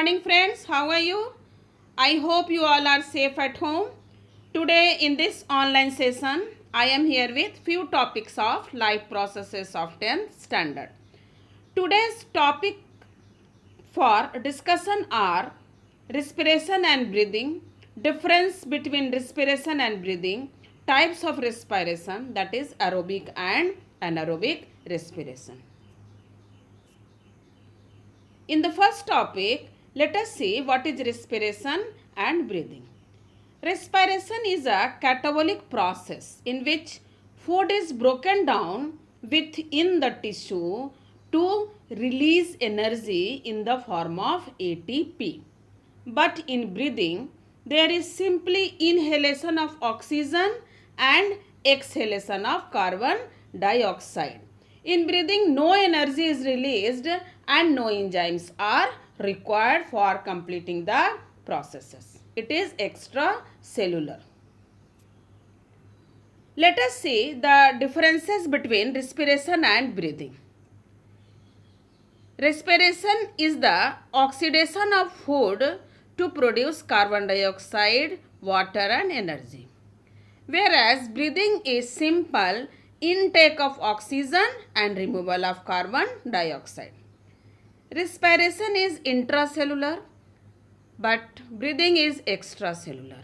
Morning friends, how are you? I hope you all are safe at home. Today in this online session, I am here with few topics of life processes of 10th standard. Today's topic for discussion are respiration and breathing, difference between respiration and breathing, types of respiration, that is aerobic and anaerobic respiration. In the first topic, let us see what is respiration and breathing. Respiration is a catabolic process in which food is broken down within the tissue to release energy in the form of ATP. But in breathing, there is simply inhalation of oxygen and exhalation of carbon dioxide. In breathing, no energy is released and no enzymes are required for completing the processes. It is extracellular. Let us see the differences between respiration and breathing. Respiration is the oxidation of food to produce carbon dioxide, water and energy. Whereas breathing is simple intake of oxygen and removal of carbon dioxide. Respiration is intracellular, but breathing is extracellular.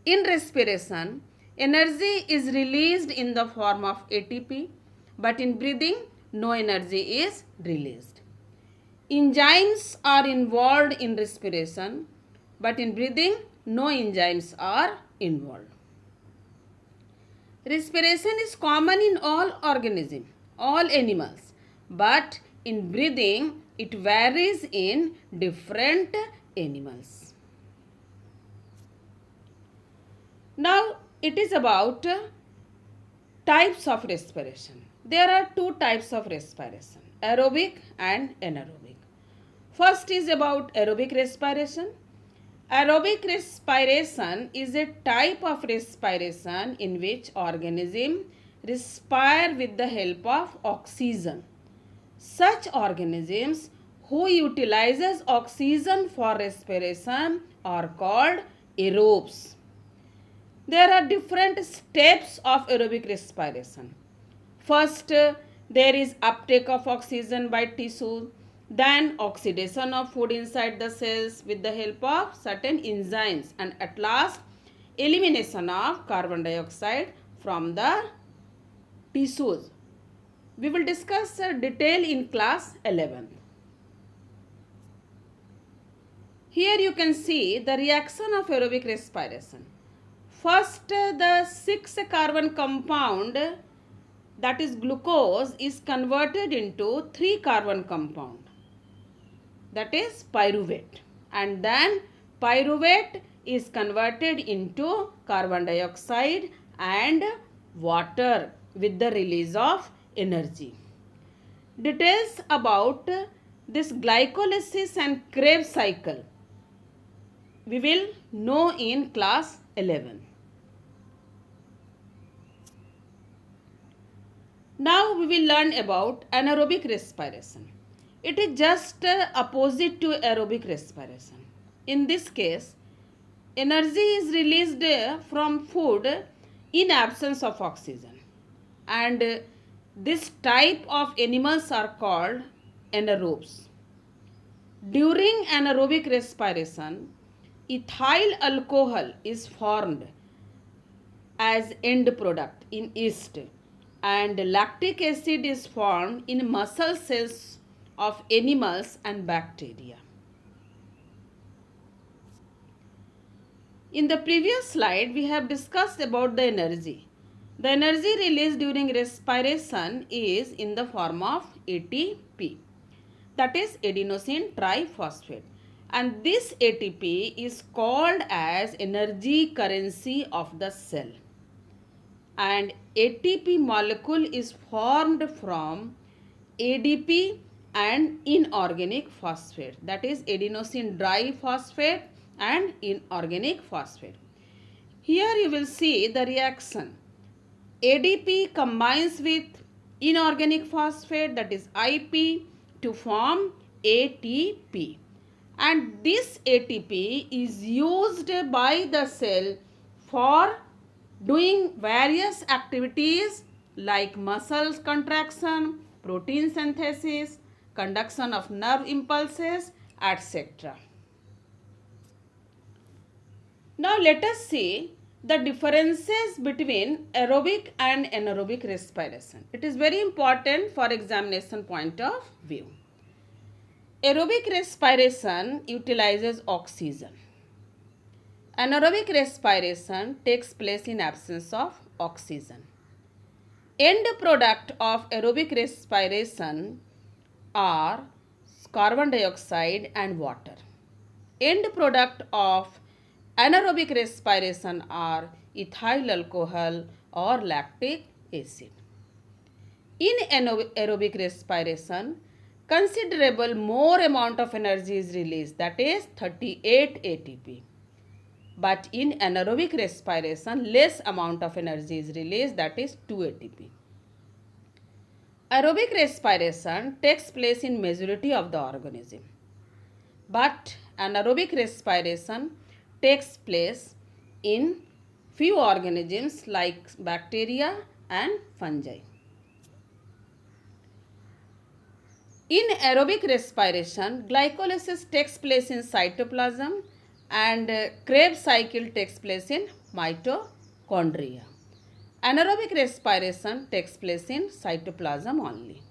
In respiration, energy is released in the form of ATP, but in breathing, no energy is released. Enzymes are involved in respiration, but in breathing, no enzymes are involved. Respiration is common in all organisms, all animals, but in breathing, it varies in different animals. Now, it is about types of respiration. There are two types of respiration, aerobic and anaerobic. First is about aerobic respiration. Aerobic respiration is a type of respiration in which organisms respire with the help of oxygen. Such organisms who utilizes oxygen for respiration are called aerobes. There are different steps of aerobic respiration. First, there is uptake of oxygen by tissue, then oxidation of food inside the cells with the help of certain enzymes, and at last elimination of carbon dioxide from the tissues. We will discuss detail in class 11th. Here you can see the reaction of aerobic respiration. First, the 6 carbon compound, that is glucose, is converted into 3 carbon compound, that is pyruvate, and then pyruvate is converted into carbon dioxide and water with the release of energy. Details about this glycolysis and Krebs cycle we will know in class 11. Now we will learn about anaerobic respiration. It is just opposite to aerobic respiration. In this case, energy is released from food in absence of oxygen, and this type of animals are called anaerobes. During anaerobic respiration, ethyl alcohol is formed as end product in yeast, and lactic acid is formed in muscle cells of animals and bacteria. In the previous slide, we have discussed about the energy. The energy released during respiration is in the form of ATP, that is adenosine triphosphate, and this ATP is called as energy currency of the cell. And ATP molecule is formed from ADP and inorganic phosphate, that is adenosine diphosphate and inorganic phosphate. Here you will see the reaction. ADP combines with inorganic phosphate, that is IP, to form ATP, and this ATP is used by the cell for doing various activities like muscles contraction, protein synthesis, conduction of nerve impulses, etc. Now let us see the differences between aerobic and anaerobic respiration. It is very important for examination point of view. Aerobic respiration utilizes oxygen. Anaerobic respiration takes place in absence of oxygen. End product of aerobic respiration are carbon dioxide and water. End product of anaerobic respiration are ethyl alcohol or lactic acid. In aerobic respiration, considerable more amount of energy is released, that is 38 ATP. But in anaerobic respiration, less amount of energy is released, that is 2 ATP. Aerobic respiration takes place in majority of the organism, but anaerobic respiration takes place in few organisms like bacteria and fungi. In aerobic respiration, glycolysis takes place in cytoplasm and Krebs cycle takes place in mitochondria. Anaerobic respiration takes place in cytoplasm only.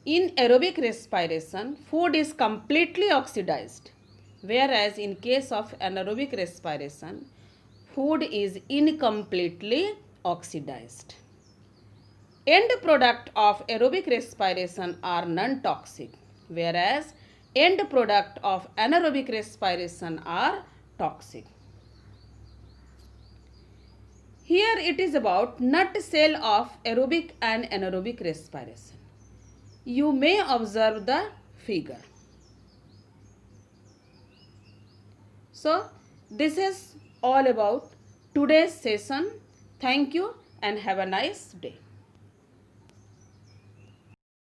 In aerobic respiration, food is completely oxidized, whereas in case of anaerobic respiration, food is incompletely oxidized. End product of aerobic respiration are non-toxic, whereas end product of anaerobic respiration are toxic. Here it is about nutshell of aerobic and anaerobic respiration. You may observe the figure. So, this is all about today's session. Thank you and have a nice day.